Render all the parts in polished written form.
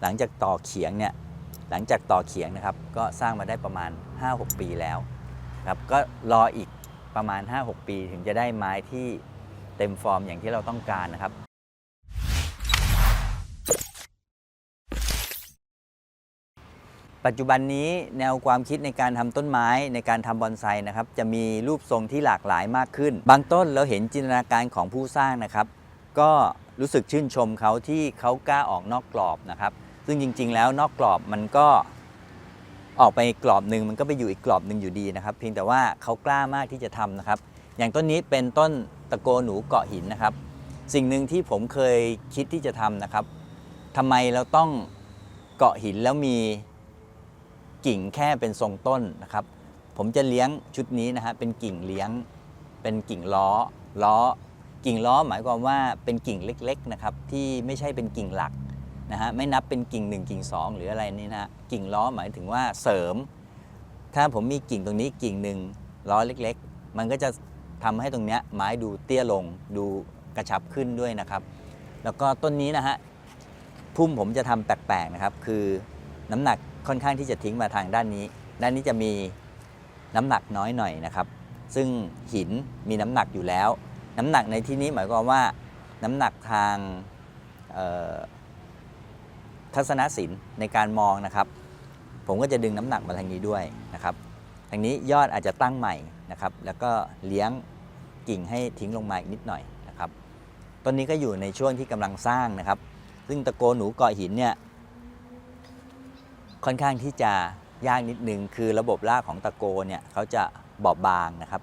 หลังจากต่อเขียงนะครับก็สร้างมาได้ประมาณ 5-6 ปีแล้วครับก็รออีกประมาณ 5-6 ปีถึงจะได้ไม้ที่เต็มฟอร์มอย่างที่เราต้องการนะครับปัจจุบันนี้แนวความคิดในการทำต้นไม้ในการทำบอนไซนะครับจะมีรูปทรงที่หลากหลายมากขึ้นบางต้นเราเห็นจินตนาการของผู้สร้างนะครับก็รู้สึกชื่นชมเขาที่เขากล้าออกนอกกรอบนะครับซึ่งจริงๆแล้วนอกกรอบมันก็ออกไปกรอบหนึ่งมันก็ไปอยู่อีกกรอบหนึ่งอยู่ดีนะครับเพียงแต่ว่าเขากล้ามากที่จะทำนะครับอย่างต้นนี้เป็นต้นตะโกหนูเกาะหินนะครับสิ่งหนึ่งที่ผมเคยคิดที่จะทำนะครับทำไมเราต้องเกาะหินแล้วมีกิ่งแค่เป็นทรงต้นนะครับผมจะเลี้ยงชุดนี้นะฮะเป็นกิ่งเลี้ยงเป็นกิ่งล้อกิ่งล้อหมายความว่าเป็นกิ่งเล็กๆนะครับที่ไม่ใช่เป็นกิ่งหลักนะฮะไม่นับเป็นกิ่ง1กิ่ง2หรืออะไรนี่นะกิ่งล้อหมายถึงว่าเสริมถ้าผมมีกิ่งตรงนี้กิ่งหนึ่งล้อเล็กๆมันก็จะทำให้ตรงนี้ไม้ดูเตี้ยลงดูกระชับขึ้นด้วยนะครับแล้วก็ต้นนี้นะฮะพุ่มผมจะทำแปลกๆนะครับคือน้ำหนักค่อนข้างที่จะทิ้งมาทางด้านนี้จะมีน้ำหนักน้อยหน่อยนะครับซึ่งหินมีน้ำหนักอยู่แล้วน้ำหนักในที่นี้หมายความว่าน้ำหนักทางทัศนศิลป์ในการมองนะครับผมก็จะดึงน้ำหนักมาทางนี้ด้วยนะครับทางนี้ยอดอาจจะตั้งใหม่นะครับแล้วก็เลี้ยงกิ่งให้ทิ้งลงมาอีกนิดหน่อยนะครับต้นนี้ก็อยู่ในช่วงที่กำลังสร้างนะครับซึ่งตะโกหนูเกาะหินเนี่ยค่อนข้างที่จะยากนิดนึงคือระบบรากของตะโกเนี่ยเขาจะบอบบางนะครับ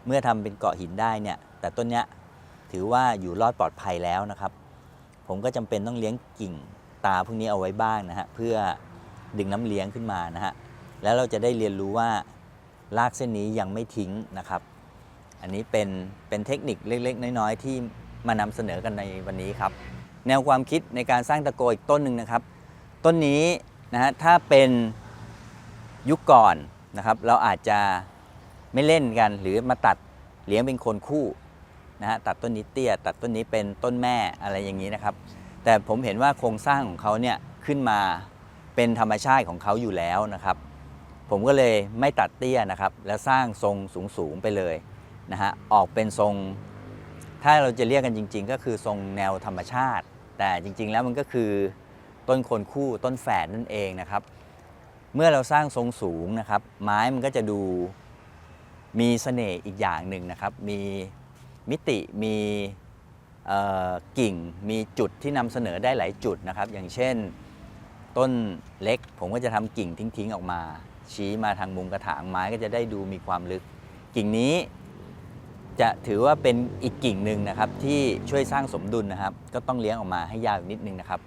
เมื่อทำเป็นเกาะหินได้เนี่ยแต่ต้นเนี้ยถือว่าอยู่รอดปลอดภัยแล้วนะครับผมก็จำเป็นต้องเลี้ยงกิ่งตาพวกนี้เอาไว้บ้างนะฮะเพื่อดึงน้ำเลี้ยงขึ้นมานะฮะแล้วเราจะได้เรียนรู้ว่ารากเส้นนี้ยังไม่ทิ้งนะครับอันนี้เป็นเทคนิคเล็กๆน้อยๆที่มานำเสนอกันในวันนี้ครับแนวความคิดในการสร้างตะโกอีกต้นหนึ่งนะครับต้นนี้นะฮะถ้าเป็นยุคก่อนนะครับเราอาจจะไม่เล่นกันหรือมาตัดเลี้ยงเป็นคนคู่นะฮะตัดต้นนี้เตี้ยตัดต้นนี้เป็นต้นแม่อะไรอย่างนี้นะครับแต่ผมเห็นว่าโครงสร้างของเขาเนี่ยขึ้นมาเป็นธรรมชาติของเขาอยู่แล้วนะครับผมก็เลยไม่ตัดเตี้ยนะครับแล้วสร้างทรงสูงไปเลยนะฮะออกเป็นทรงถ้าเราจะเรียกกันจริงๆก็คือทรงแนวธรรมชาติแต่จริงๆแล้วมันก็คือต้นคนคู่ต้นแฝดนั่นเองนะครับเมื่อเราสร้างทรงสูงนะครับไม้มันก็จะดูมีเสน่ห์อีกอย่างหนึ่งนะครับมีมิติมีกิ่งมีจุดที่นำเสนอได้หลายจุดนะครับอย่างเช่นต้นเล็กผมก็จะทำกิ่งทิ้งๆออกมาชี้มาทางมุมกระถางไม้ก็จะได้ดูมีความลึกกิ่งนี้จะถือว่าเป็นอีกกิ่งหนึ่งนะครับที่ช่วยสร้างสมดุลนะครับก็ต้องเลี้ยงออกมาให้ยาวนิดนึงนะครับ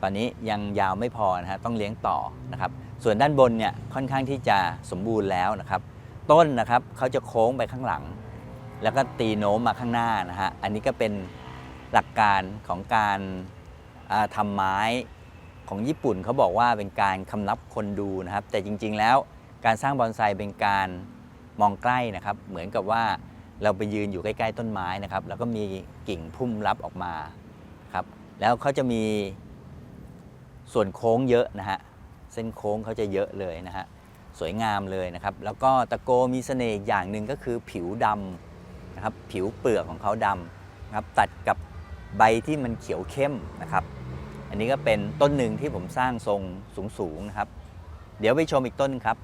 ตอนนี้ยังยาวไม่พอนะฮะต้องเลี้ยงต่อนะครับส่วนด้านบนเนี่ยค่อนข้างที่จะสมบูรณ์แล้วนะครับต้นนะครับเขาจะโค้งไปข้างหลังแล้วก็ตีโน้มมาข้างหน้านะฮะอันนี้ก็เป็นหลักการของการทำไม้ของญี่ปุ่นเขาบอกว่าเป็นการคำนับคนดูนะครับแต่จริงๆแล้วการสร้างบอนไซเป็นการมองใกล้นะครับเหมือนกับว่าเราไปยืนอยู่ใกล้ๆต้นไม้นะครับแล้วก็มีกิ่งพุ่มลับออกมาครับแล้วเขาจะมีส่วนโค้งเยอะนะฮะเส้นโค้งเขาจะเยอะเลยนะฮะสวยงามเลยนะครับแล้วก็ตะโกมีเสน่ห์อย่างหนึ่งก็คือผิวดำนะครับผิวเปลือกของเขาดำนะครับตัดกับใบที่มันเขียวเข้มนะครับอันนี้ก็เป็นต้นหนึ่งที่ผมสร้างทรงสูงๆนะครับเดี๋ยวไปชมอีกต้นครับ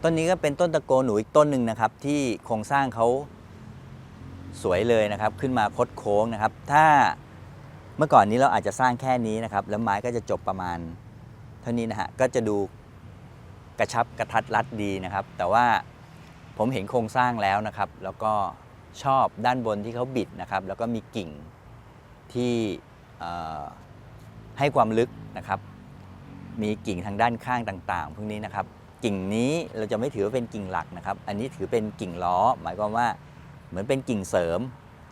ต้นนี้ก็เป็นต้นตะโกหนูอีกต้นหนึ่งนะครับที่โครงสร้างเขาสวยเลยนะครับขึ้นมาคดโค้งนะครับถ้าเมื่อก่อนนี้เราอาจจะสร้างแค่นี้นะครับแล้วไม้ก็จะจบประมาณเท่านี้นะฮะก็จะดูกระชับกระทัดรัดดีนะครับแต่ว่าผมเห็นโครงสร้างแล้วนะครับแล้วก็ชอบด้านบนที่เขาบิดนะครับแล้วก็มีกิ่งที่ให้ความลึกนะครับมีกิ่งทางด้านข้างต่างๆพวกนี้นะครับกิ่งนี้เราจะไม่ถือว่าเป็นกิ่งหลักนะครับอันนี้ถือเป็นกิ่งล้อหมายความว่าเหมือนเป็นกิ่งเสริม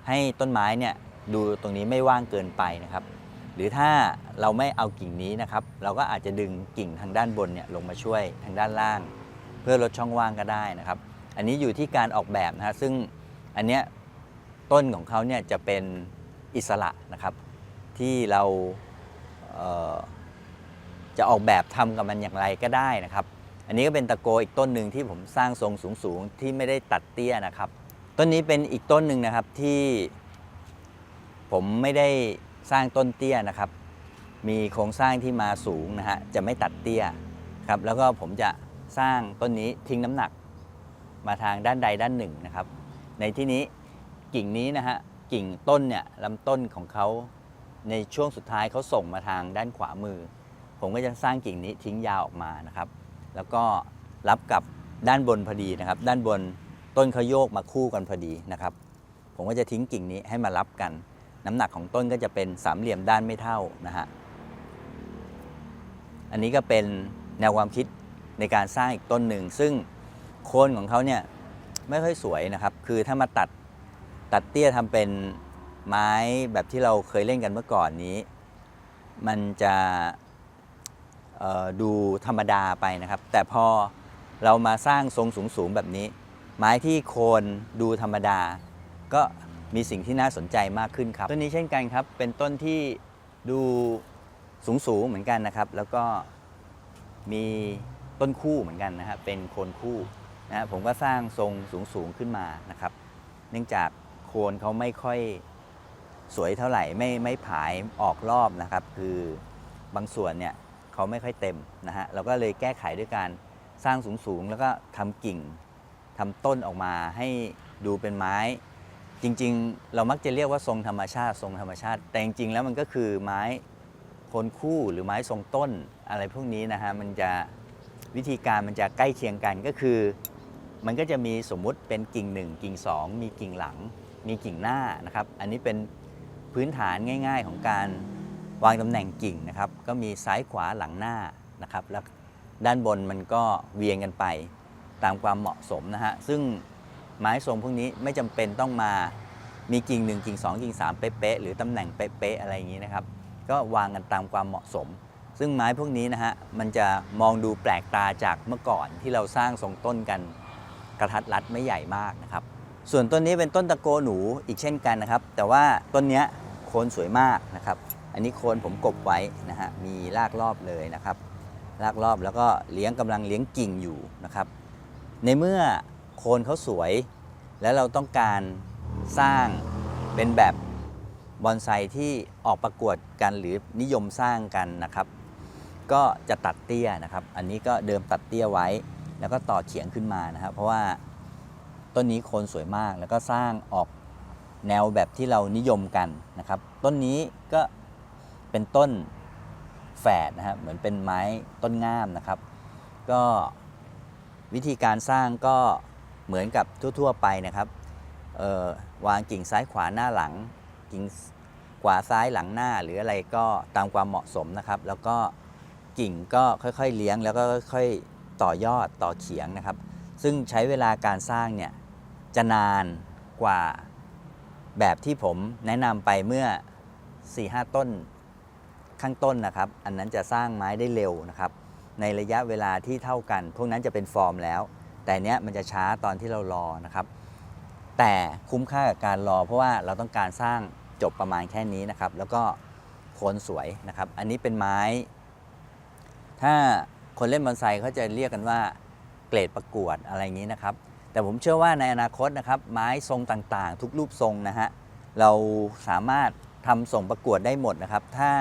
ให้ต้นไม้เนี่ยดูตรงนี้ไม่ว่างเกินไปนะครับหรือถ้าเราไม่เอากิ่งนี้นะครับเราก็อาจจะดึงกิ่งทางด้านบนเนี่ยลงมาช่วยทางด้านล่างเพื่อลดช่องว่างก็ได้นะครับอันนี้อยู่ที่การออกแบบนะฮะซึ่งอันเนี้ยต้นของเขาเนี่ยจะเป็นอิสระนะครับที่เรา จะออกแบบทำกับมันอย่างไรก็ได้นะครับ อันนี้ก็เป็นตะโกอีกต้นหนึ่งที่ผมสร้างทรงสูงๆที่ไม่ได้ตัดเตี้ยนะครับต้นนี้เป็นอีกต้นหนึ่งนะครับที่ผมไม่ได้สร้างต้นเตี้ยนะครับมีโครงสร้างที่มาสูงนะฮะจะไม่ตัดเตี้ยครับแล้วก็ผมจะสร้างต้นนี้ทิ้งน้ำหนักมาทางด้านใดด้านหนึ่งนะครับในที่นี้กิ่งนี้นะฮะกิ่งต้นเนี่ยลำต้นของเขาในช่วงสุดท้ายเขาส่งมาทางด้านขวามือผมก็จะสร้างกิ่งนี้ทิ้งยาวออกมานะครับแล้วก็รับกับด้านบนพอดีนะครับด้านบนต้นเขาโยกมาคู่กันพอดีนะครับผมก็จะทิ้งกิ่งนี้ให้มารับกันน้ำหนักของต้นก็จะเป็นสามเหลี่ยมด้านไม่เท่านะฮะอันนี้ก็เป็นแนวความคิดในการสร้างอีกต้นหนึ่งซึ่งโคนของเขาเนี่ยไม่ค่อยสวยนะครับคือถ้ามาตัดเตี้ยทำเป็นไม้แบบที่เราเคยเล่นกันเมื่อก่อนนี้มันจะดูธรรมดาไปนะครับแต่พอเรามาสร้างทรงสูงๆแบบนี้ไม้ที่โคนดูธรรมดาก็มีสิ่งที่น่าสนใจมากขึ้นครับต้นนี้เช่นกันครับเป็นต้นที่ดูสูงเหมือนกันนะครับแล้วก็มีต้นคู่เหมือนกันนะฮะเป็นโคนคู่นะผมก็สร้างทรงสูงขึ้นมานะครับเนื่องจากโคนเขาไม่ค่อยสวยเท่าไหร่ไม่ผายออกรอบนะครับคือบางส่วนเนี่ยเขาไม่ค่อยเต็มนะฮะเราก็เลยแก้ไขด้วยการสร้างสูงแล้วก็ทำกิ่งทำต้นออกมาให้ดูเป็นไม้จริงๆเรามักจะเรียกว่าทรงธรรมชาติแต่จริงๆแล้วมันก็คือไม้โคนคู่หรือไม้ทรงต้นอะไรพวกนี้นะฮะมันจะวิธีการมันจะใกล้เคียงกันก็คือมันก็จะมีสมมุติเป็นกิ่ง1กิ่ง2มีกิ่งหลังมีกิ่งหน้านะครับอันนี้เป็นพื้นฐานง่ายๆของการวางตำแหน่งกิ่งนะครับก็มีซ้ายขวาหลังหน้านะครับแล้วด้านบนมันก็เวียงกันไปตามความเหมาะสมนะฮะซึ่งไม้ทรงพวกนี้ไม่จำเป็นต้องมามีกิ่ง1กิ่ง2กิ่ง3เป๊ะๆหรือตำแหน่งเป๊ะๆอะไรอย่างนี้นะครับก็วางกันตามความเหมาะสมซึ่งไม้พวกนี้นะฮะมันจะมองดูแปลกตาจากเมื่อก่อนที่เราสร้างทรงต้นกันกระทัดรัดไม่ใหญ่มากนะครับส่วนต้นนี้เป็นต้นตะโกหนูอีกเช่นกันนะครับแต่ว่าต้นนี้โคนสวยมากนะครับอันนี้โคนผมกบไว้นะฮะมีรากรอบเลยนะครับรากรอบแล้วก็กำลังเลี้ยงกิ่งอยู่นะครับในเมื่อโคนเขาสวยแล้วเราต้องการสร้างเป็นแบบบอนไซที่ออกประกวดกันหรือนิยมสร้างกันนะครับก็จะตัดเตี้ยนะครับอันนี้ก็เดิมตัดเตี้ยไว้แล้วก็ต่อเฉียงขึ้นมานะครับเพราะว่าต้นนี้โคนสวยมากแล้วก็สร้างออกแนวแบบที่เรานิยมกันนะครับต้นนี้ก็เป็นต้นแฝดนะครับเหมือนเป็นไม้ต้นง่ามนะครับก็วิธีการสร้างก็เหมือนกับทั่วๆไปนะครับวางกิ่งซ้ายขวาหน้าหลังกิ่งขวาซ้ายหลังหน้าหรืออะไรก็ตามความเหมาะสมนะครับแล้วก็กิ่งก็ค่อยๆเลี้ยงแล้วก็ค่อยๆต่อยอดต่อเฉียงนะครับซึ่งใช้เวลาการสร้างเนี่ยจะนานกว่าแบบที่ผมแนะนำไปเมื่อ 4-5 ต้นข้างต้นนะครับอันนั้นจะสร้างไม้ได้เร็วนะครับในระยะเวลาที่เท่ากันพวกนั้นจะเป็นฟอร์มแล้วแต่เนี้ยมันจะช้าตอนที่เรารอนะครับแต่คุ้มค่ากับการรอเพราะว่าเราต้องการสร้างจบประมาณแค่นี้นะครับแล้วก็โคนสวยนะครับอันนี้เป็นไม้ถ้าคนเล่นบอนไซเขาจะเรียกกันว่าเกรดประกวดอะไรอย่างนี้นะครับแต่ผมเชื่อว่าในอนาคตนะครับไม้ทรงต่างๆทุกรูปทรงนะฮะเราสามารถทำส่งประกวดได้หมดนะครับถ้า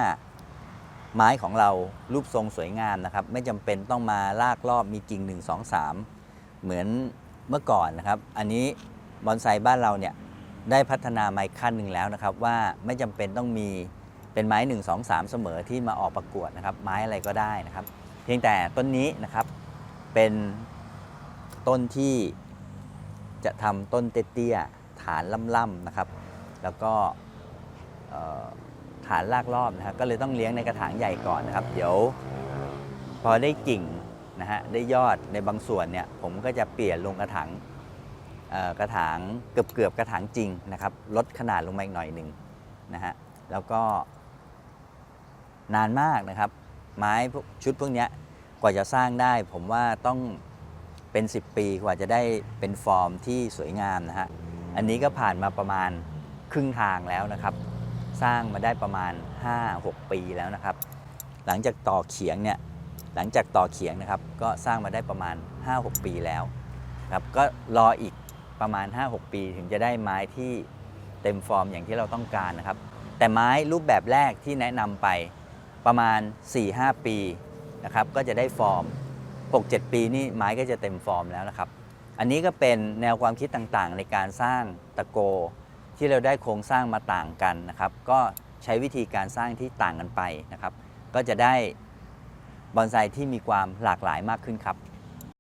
ไม้ของเรารูปทรงสวยงามนะครับไม่จำเป็นต้องมาลากรอบมีกิ่ง1 2 3เหมือนเมื่อก่อนนะครับอันนี้บอนไซบ้านเราเนี่ยได้พัฒนาไม้ขั้นหนึ่งแล้วนะครับว่าไม่จำเป็นต้องมีเป็นไม้1 2 3เสมอที่มาออกประกวดนะครับไม้อะไรก็ได้นะครับเพียงแต่ต้นนี้นะครับเป็นต้นที่จะทำต้นเตี้ยๆฐานล่ำๆนะครับแล้วก็ฐานรากรอบนะครับก็เลยต้องเลี้ยงในกระถางใหญ่ก่อนนะครับเดี๋ยวพอได้กิ่งนะฮะได้ยอดในบางส่วนเนี่ยผมก็จะเปลี่ยนลงกระถางเกือบกระถางจริงนะครับลดขนาดลงมาอีกหน่อยหนึ่งนะฮะแล้วก็นานมากนะครับไม้ชุดพวกนี้กว่าจะสร้างได้ผมว่าต้องเป็น10 ปีกว่าจะได้เป็นฟอร์มที่สวยงามนะฮะอันนี้ก็ผ่านมาประมาณครึ่งทางแล้วนะครับสร้างมาได้ประมาณ 5-6 ปีแล้วนะครับ หลังจากต่อเขียงนะครับก็สร้างมาได้ประมาณ 5-6 ปีแล้วครับก็รออีกประมาณ 5-6 ปีถึงจะได้ไม้ที่เต็มฟอร์มอย่างที่เราต้องการนะครับแต่ไม้รูปแบบแรกที่แนะนำไปประมาณ 4-5 ปีนะครับก็จะได้ฟอร์ม 6-7 ปีนี่ไม้ก็จะเต็มฟอร์มแล้วนะครับอันนี้ก็เป็นแนวความคิดต่างๆในการสร้างตะโกที่เราได้โครงสร้างมาต่างกันนะครับก็ใช้วิธีการสร้างที่ต่างกันไปนะครับก็จะได้บอนไซที่มีความหลากหลายมากขึ้นครับ